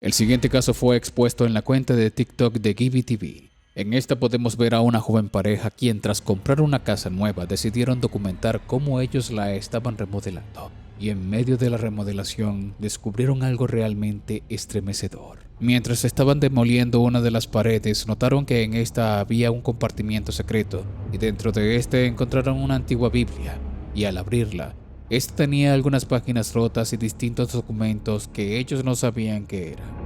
El siguiente caso fue expuesto en la cuenta de TikTok de Gibby TV. En esta podemos ver a una joven pareja quien tras comprar una casa nueva decidieron documentar cómo ellos la estaban remodelando. Y en medio de la remodelación descubrieron algo realmente estremecedor. Mientras estaban demoliendo una de las paredes, notaron que en esta había un compartimiento secreto y dentro de este encontraron una antigua Biblia. Y al abrirla, esta tenía algunas páginas rotas y distintos documentos que ellos no sabían qué eran.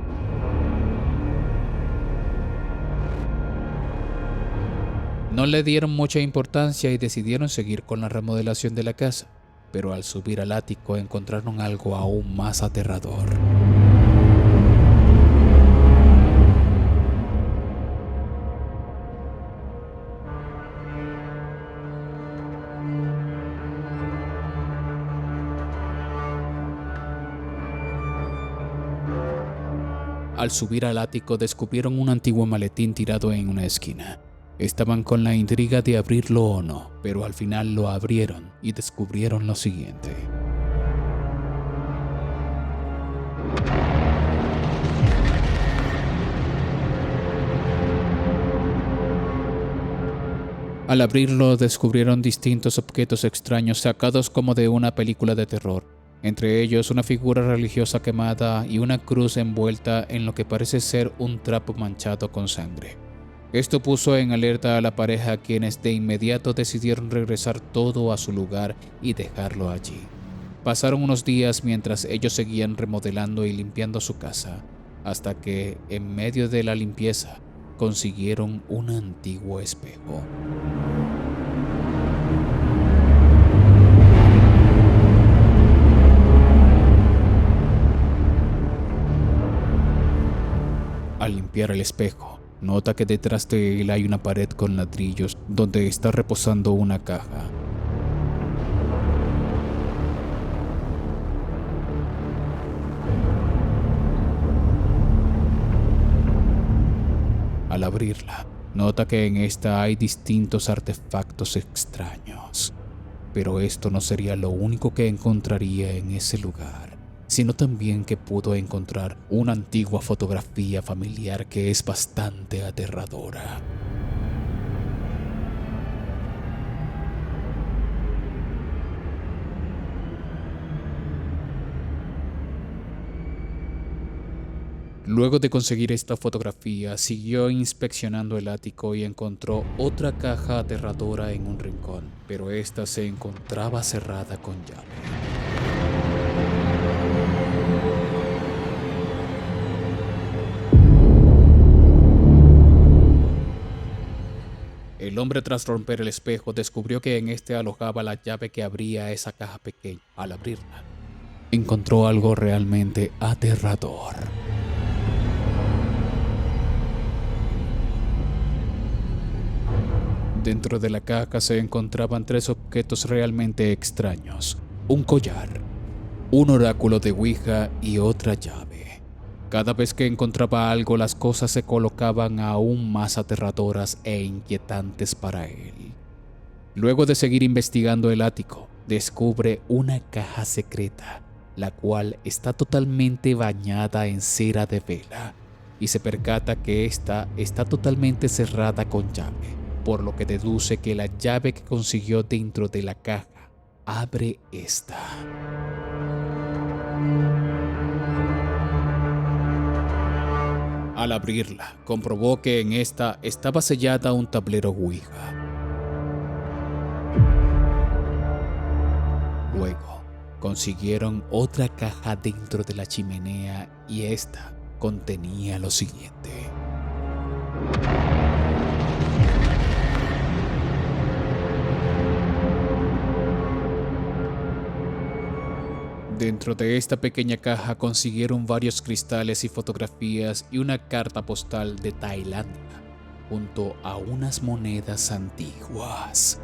No le dieron mucha importancia y decidieron seguir con la remodelación de la casa, pero al subir al ático encontraron algo aún más aterrador. Al subir al ático descubrieron un antiguo maletín tirado en una esquina. Estaban con la intriga de abrirlo o no, pero al final lo abrieron y descubrieron lo siguiente. Al abrirlo descubrieron distintos objetos extraños sacados como de una película de terror. Entre ellos una figura religiosa quemada y una cruz envuelta en lo que parece ser un trapo manchado con sangre. Esto puso en alerta a la pareja, quienes de inmediato decidieron regresar todo a su lugar y dejarlo allí. Pasaron unos días mientras ellos seguían remodelando y limpiando su casa, hasta que, en medio de la limpieza, consiguieron un antiguo espejo. Al limpiar el espejo, nota que detrás de él hay una pared con ladrillos donde está reposando una caja. Al abrirla, nota que en esta hay distintos artefactos extraños. Pero esto no sería lo único que encontraría en ese lugar, sino también que pudo encontrar una antigua fotografía familiar que es bastante aterradora. Luego de conseguir esta fotografía, siguió inspeccionando el ático y encontró otra caja aterradora en un rincón, pero esta se encontraba cerrada con llave. El hombre, tras romper el espejo, descubrió que en este alojaba la llave que abría esa caja pequeña. Al abrirla, encontró algo realmente aterrador. Dentro de la caja se encontraban 3 objetos realmente extraños: un collar, un oráculo de Ouija y otra llave. Cada vez que encontraba algo, las cosas se colocaban aún más aterradoras e inquietantes para él. Luego de seguir investigando el ático, descubre una caja secreta, la cual está totalmente bañada en cera de vela, y se percata que esta está totalmente cerrada con llave, por lo que deduce que la llave que consiguió dentro de la caja abre esta. Al abrirla, comprobó que en esta estaba sellada un tablero Ouija. Luego, consiguieron otra caja dentro de la chimenea y esta contenía lo siguiente. Dentro de esta pequeña caja consiguieron varios cristales y fotografías y una carta postal de Tailandia, junto a unas monedas antiguas.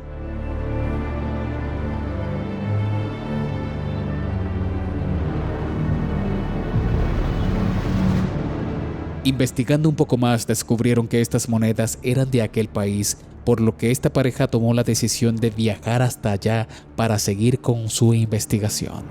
Investigando un poco más, descubrieron que estas monedas eran de aquel país, por lo que esta pareja tomó la decisión de viajar hasta allá para seguir con su investigación.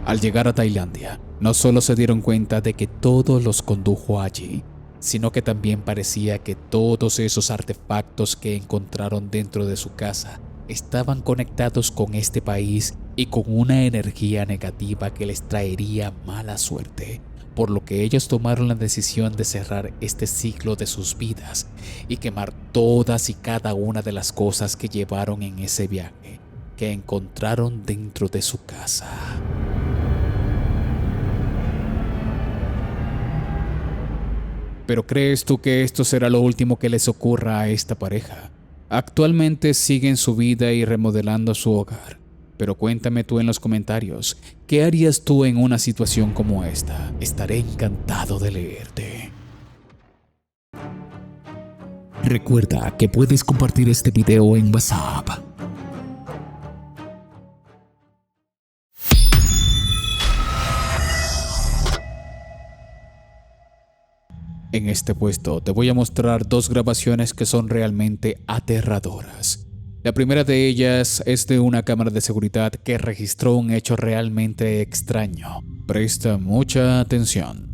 Al llegar a Tailandia, no solo se dieron cuenta de que todo los condujo allí, sino que también parecía que todos esos artefactos que encontraron dentro de su casa estaban conectados con este país y con una energía negativa que les traería mala suerte, por lo que ellos tomaron la decisión de cerrar este ciclo de sus vidas y quemar todas y cada una de las cosas que llevaron en ese viaje, que encontraron dentro de su casa. ¿Pero crees tú que esto será lo último que les ocurra a esta pareja? Actualmente siguen su vida y remodelando su hogar. Pero cuéntame tú en los comentarios, ¿qué harías tú en una situación como esta? Estaré encantado de leerte. Recuerda que puedes compartir este video en WhatsApp. En este puesto te voy a mostrar dos grabaciones que son realmente aterradoras. La primera de ellas es de una cámara de seguridad que registró un hecho realmente extraño. Presta mucha atención.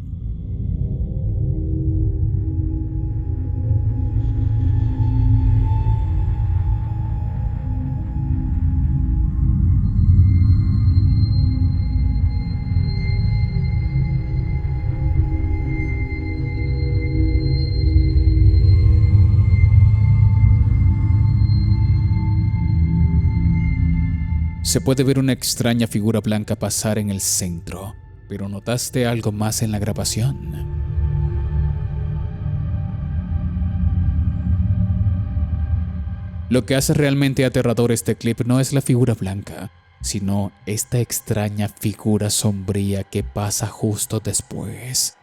Se puede ver una extraña figura blanca pasar en el centro, pero ¿notaste algo más en la grabación? Lo que hace realmente aterrador este clip no es la figura blanca, sino esta extraña figura sombría que pasa justo después.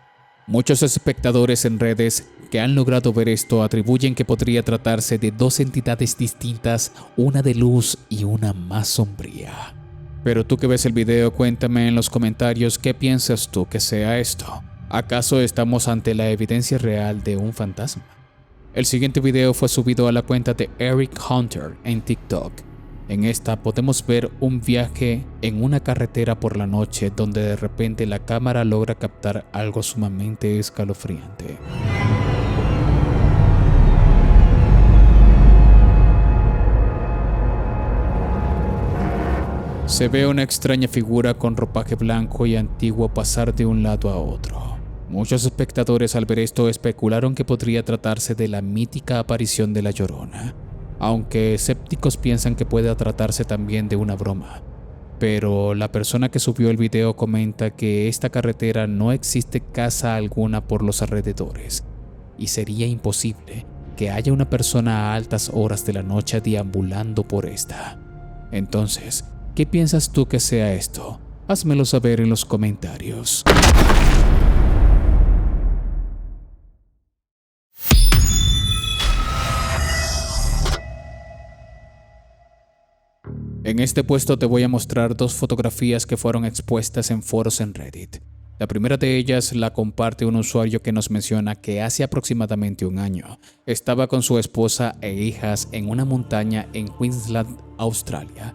Muchos espectadores en redes que han logrado ver esto atribuyen que podría tratarse de dos entidades distintas, una de luz y una más sombría. Pero tú que ves el video, cuéntame en los comentarios qué piensas tú que sea esto. ¿Acaso estamos ante la evidencia real de un fantasma? El siguiente video fue subido a la cuenta de Eric Hunter en TikTok. En esta podemos ver un viaje en una carretera por la noche donde de repente la cámara logra captar algo sumamente escalofriante. Se ve una extraña figura con ropaje blanco y antiguo pasar de un lado a otro. Muchos espectadores al ver esto especularon que podría tratarse de la mítica aparición de la Llorona, aunque escépticos piensan que pueda tratarse también de una broma. Pero la persona que subió el video comenta que esta carretera no existe casa alguna por los alrededores y sería imposible que haya una persona a altas horas de la noche deambulando por esta. Entonces, ¿qué piensas tú que sea esto? Házmelo saber en los comentarios. En este puesto te voy a mostrar dos fotografías que fueron expuestas en foros en Reddit. La primera de ellas la comparte un usuario que nos menciona que hace aproximadamente un año estaba con su esposa e hijas en una montaña en Queensland, Australia.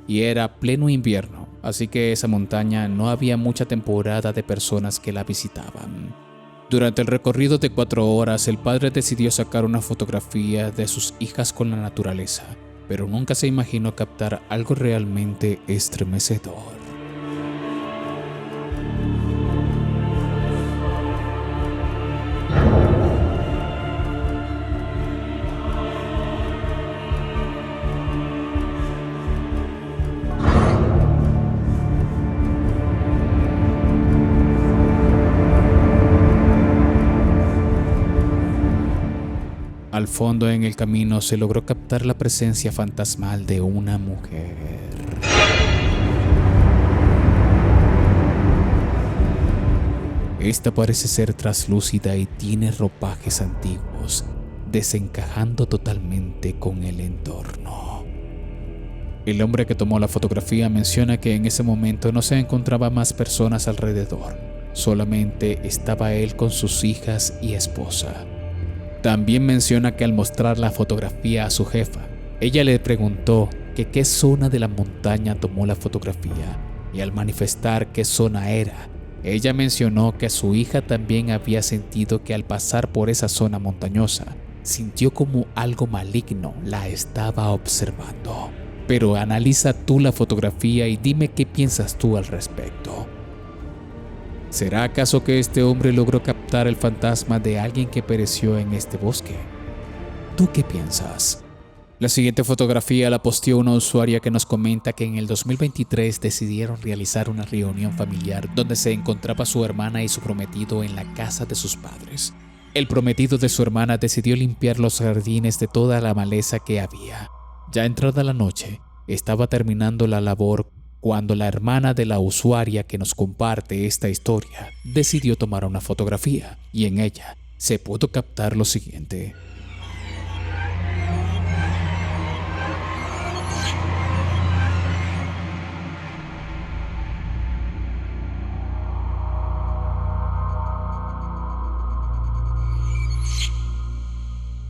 Y era pleno invierno, así que esa montaña no había mucha temporada de personas que la visitaban. Durante el recorrido de 4 horas, el padre decidió sacar una fotografía de sus hijas con la naturaleza, pero nunca se imaginó captar algo realmente estremecedor. Al fondo en el camino se logró captar la presencia fantasmal de una mujer. Esta parece ser traslúcida y tiene ropajes antiguos, desencajando totalmente con el entorno. El hombre que tomó la fotografía menciona que en ese momento no se encontraban más personas alrededor, solamente estaba él con sus hijas y esposa. También menciona que al mostrar la fotografía a su jefa, ella le preguntó que qué zona de la montaña tomó la fotografía y al manifestar qué zona era, ella mencionó que su hija también había sentido que al pasar por esa zona montañosa, sintió como algo maligno la estaba observando. Pero analiza tú la fotografía y dime qué piensas tú al respecto. ¿Será acaso que este hombre logró captar el fantasma de alguien que pereció en este bosque? ¿Tú qué piensas? La siguiente fotografía la posteó una usuaria que nos comenta que en el 2023 decidieron realizar una reunión familiar donde se encontraba su hermana y su prometido en la casa de sus padres. El prometido de su hermana decidió limpiar los jardines de toda la maleza que había. Ya entrada la noche, estaba terminando la labor cuando la hermana de la usuaria que nos comparte esta historia decidió tomar una fotografía y en ella se pudo captar lo siguiente.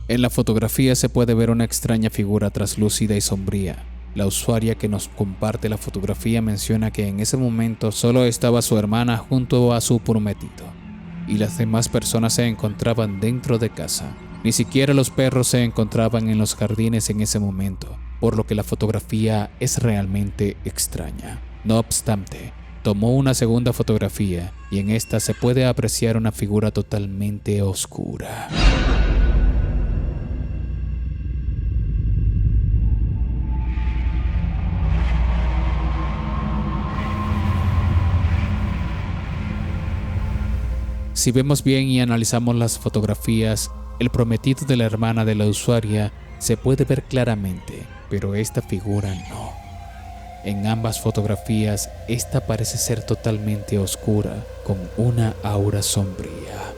En la fotografía se puede ver una extraña figura traslúcida y sombría. La usuaria que nos comparte la fotografía menciona que en ese momento solo estaba su hermana junto a su prometido, y las demás personas se encontraban dentro de casa. Ni siquiera los perros se encontraban en los jardines en ese momento, por lo que la fotografía es realmente extraña. No obstante, tomó una segunda fotografía y en esta se puede apreciar una figura totalmente oscura. Si vemos bien y analizamos las fotografías, el prometido de la hermana de la usuaria se puede ver claramente, pero esta figura no. En ambas fotografías, esta parece ser totalmente oscura, con una aura sombría.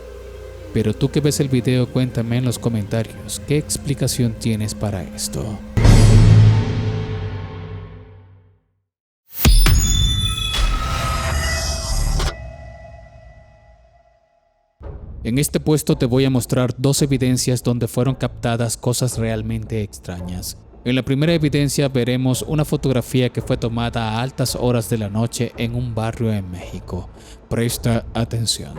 Pero tú que ves el video, cuéntame en los comentarios qué explicación tienes para esto. En este puesto te voy a mostrar dos evidencias donde fueron captadas cosas realmente extrañas. En la primera evidencia veremos una fotografía que fue tomada a altas horas de la noche en un barrio en México. Presta atención.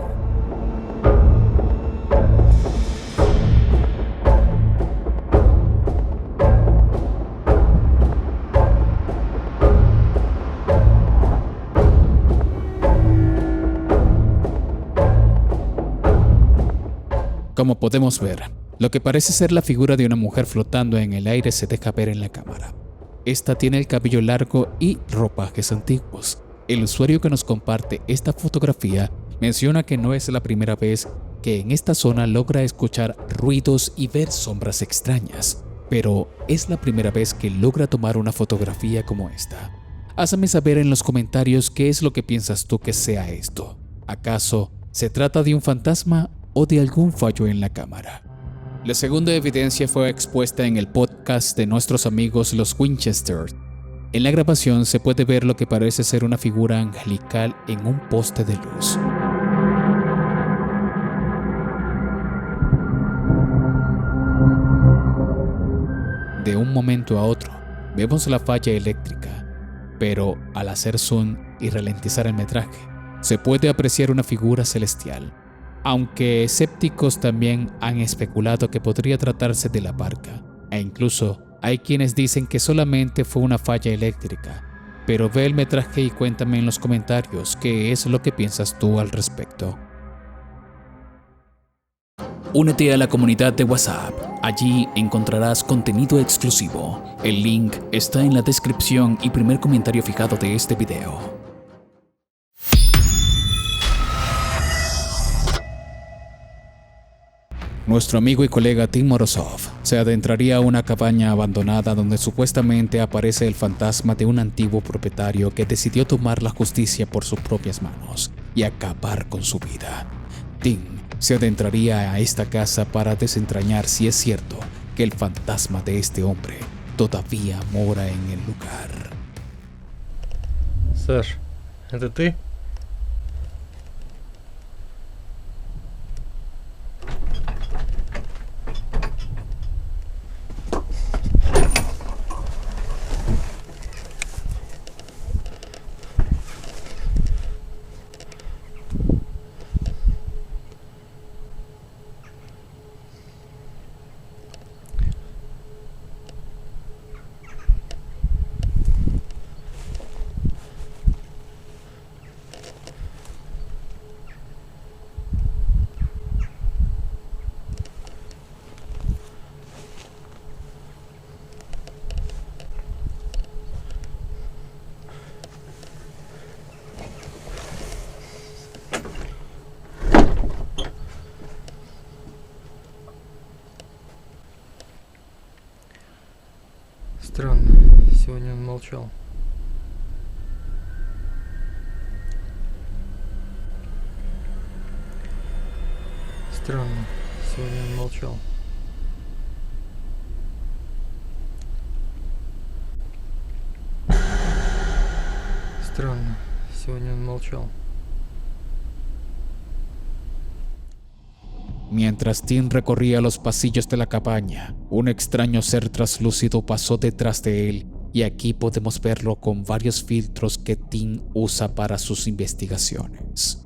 Como podemos ver, lo que parece ser la figura de una mujer flotando en el aire se deja ver en la cámara. Esta tiene el cabello largo y ropajes antiguos. El usuario que nos comparte esta fotografía menciona que no es la primera vez que en esta zona logra escuchar ruidos y ver sombras extrañas, pero es la primera vez que logra tomar una fotografía como esta. Hazme saber en los comentarios qué es lo que piensas tú que sea esto. ¿Acaso se trata de un fantasma o de algún fallo en la cámara? La segunda evidencia fue expuesta en el podcast de nuestros amigos los Winchester. En la grabación se puede ver lo que parece ser una figura angelical en un poste de luz. De un momento a otro, vemos la falla eléctrica, pero al hacer zoom y ralentizar el metraje, se puede apreciar una figura celestial. Aunque escépticos también han especulado que podría tratarse de la barca, e incluso hay quienes dicen que solamente fue una falla eléctrica, pero ve el metraje y cuéntame en los comentarios qué es lo que piensas tú al respecto. Únete a la comunidad de WhatsApp. Allí encontrarás contenido exclusivo. El link está en la descripción y primer comentario fijado de este video. Nuestro amigo y colega Tim Morozov se adentraría a una cabaña abandonada donde supuestamente aparece el fantasma de un antiguo propietario que decidió tomar la justicia por sus propias manos y acabar con su vida. Tim se adentraría a esta casa para desentrañar si es cierto que el fantasma de este hombre todavía mora en el lugar. Sir, ¿es ti? Странно, сегодня он молчал. Странно, сегодня он молчал. Странно, сегодня он молчал. Mientras Tim recorría los pasillos de la cabaña, un extraño ser traslúcido pasó detrás de él, y aquí podemos verlo con varios filtros que Tim usa para sus investigaciones.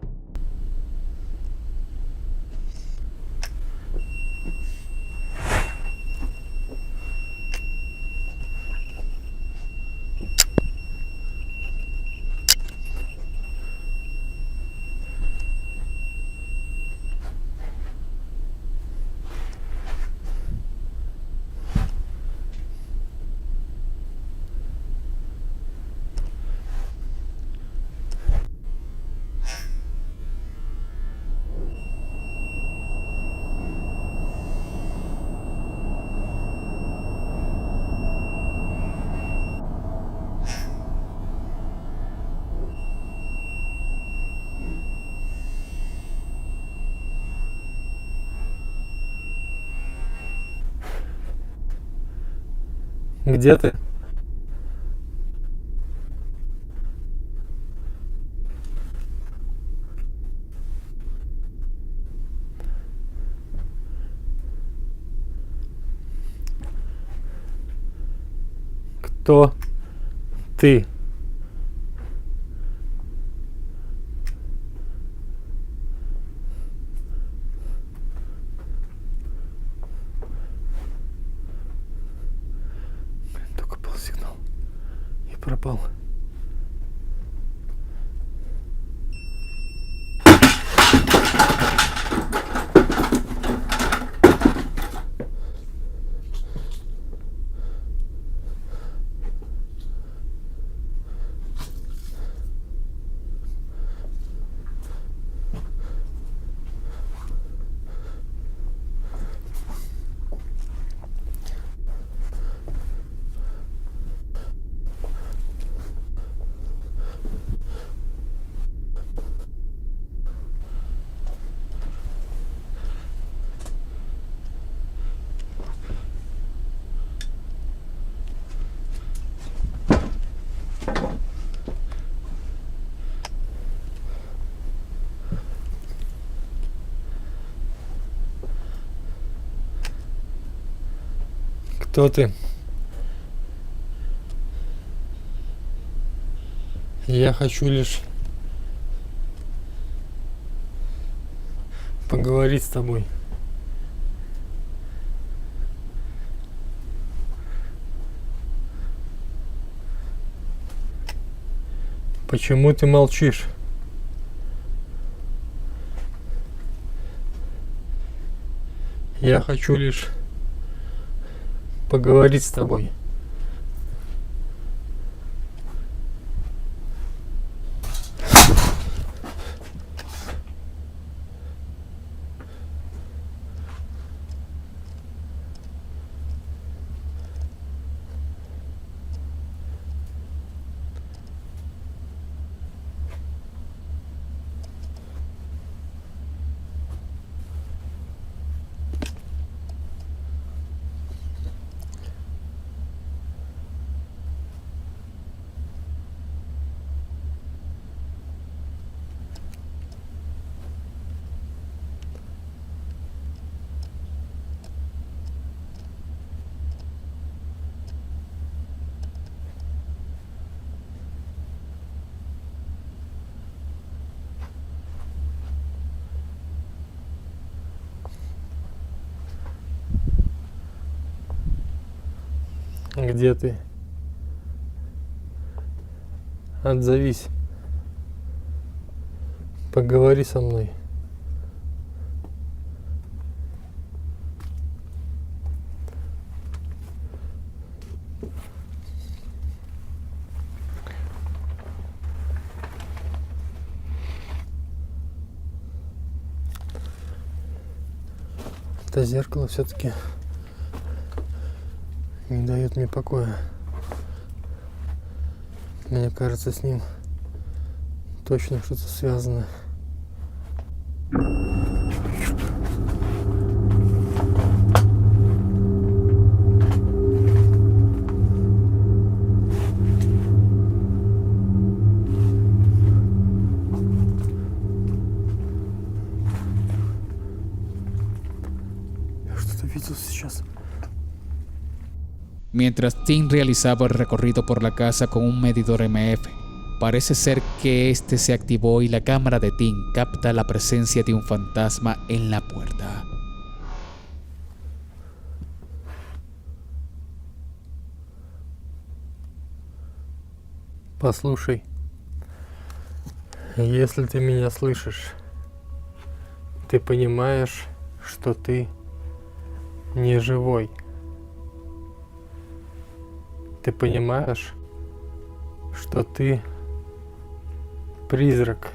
Где ты? Кто ты? Только был сигнал и пропал. Кто ты? Я хочу лишь поговорить с тобой. Почему ты молчишь? Я хочу лишь поговорить с тобой. Где ты? Отзовись. Поговори со мной. Это зеркало все-таки не дает мне покоя. Мне кажется, с ним точно что-то связано. Я что-то видел сейчас. Mientras Tim realizaba el recorrido por la casa con un medidor MF, parece ser que este se activó y la cámara de Tim capta la presencia de un fantasma en la puerta. Послушай, если ты меня слышишь, ты понимаешь, что ты не живой. Ты понимаешь, что ты призрак.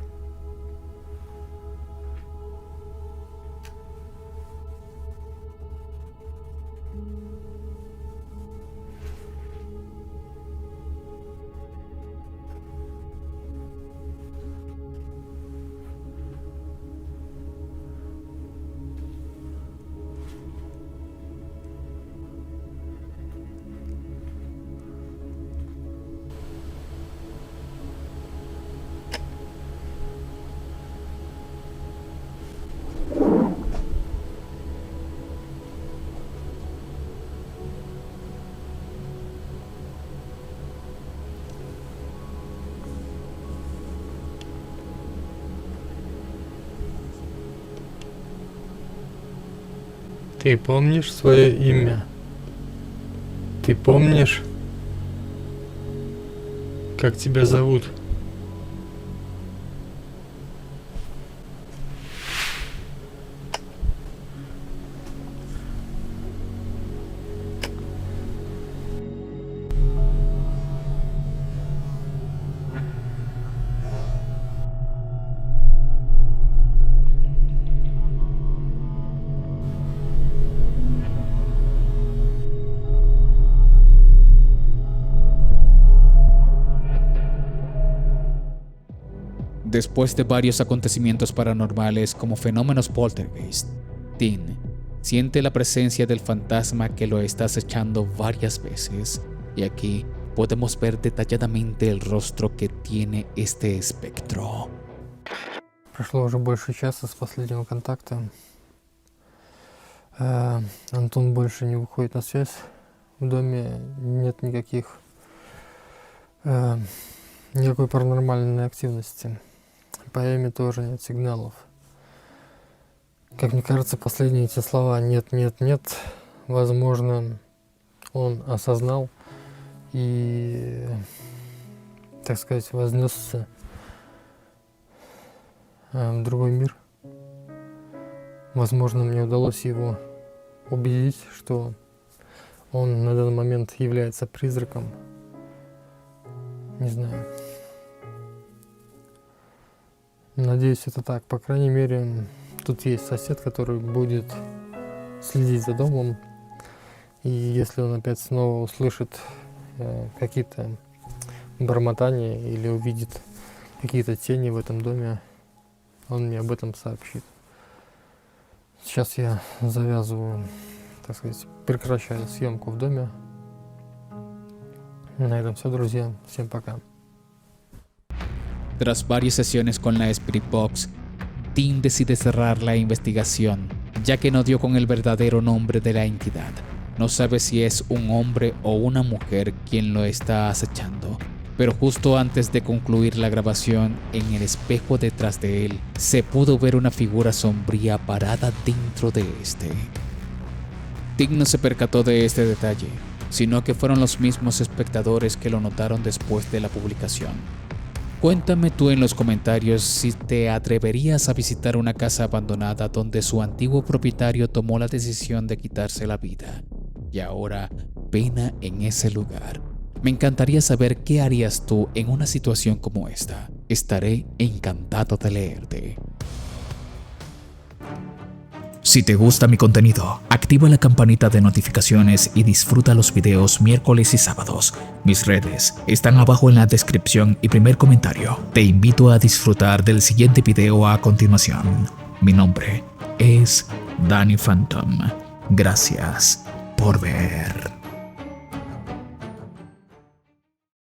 Ты помнишь свое имя? Ты помнишь, как тебя зовут? Después de varios acontecimientos paranormales como fenómenos poltergeist, Tim siente la presencia del fantasma que lo está acechando varias veces, y aquí podemos ver detalladamente el rostro que tiene este espectro. Прошло уже больше часа с последнего контакта. Антон больше не выходит на связь. В доме нет никакой паранормальной активности. По Эми тоже нет сигналов. Как мне кажется, последние эти слова «нет, нет, нет», возможно, он осознал и, так сказать, вознесся в другой мир. Возможно, мне удалось его убедить, что он на данный момент является призраком. Не знаю. Надеюсь, это так. По крайней мере, тут есть сосед, который будет следить за домом. И если он опять снова услышит какие-то бормотания или увидит какие-то тени в этом доме, он мне об этом сообщит. Сейчас я завязываю, так сказать, прекращаю съемку в доме. На этом все, друзья. Всем пока. Tras varias sesiones con la Spirit Box, Tim decide cerrar la investigación, ya que no dio con el verdadero nombre de la entidad. No sabe si es un hombre o una mujer quien lo está acechando, pero justo antes de concluir la grabación, en el espejo detrás de él, se pudo ver una figura sombría parada dentro de este. Tim no se percató de este detalle, sino que fueron los mismos espectadores que lo notaron después de la publicación. Cuéntame tú en los comentarios si te atreverías a visitar una casa abandonada donde su antiguo propietario tomó la decisión de quitarse la vida y ahora pena en ese lugar. Me encantaría saber qué harías tú en una situación como esta. Estaré encantado de leerte. Si te gusta mi contenido, activa la campanita de notificaciones y disfruta los videos miércoles y sábados. Mis redes están abajo en la descripción y primer comentario. Te invito a disfrutar del siguiente video a continuación. Mi nombre es Danny Phantom. Gracias por ver.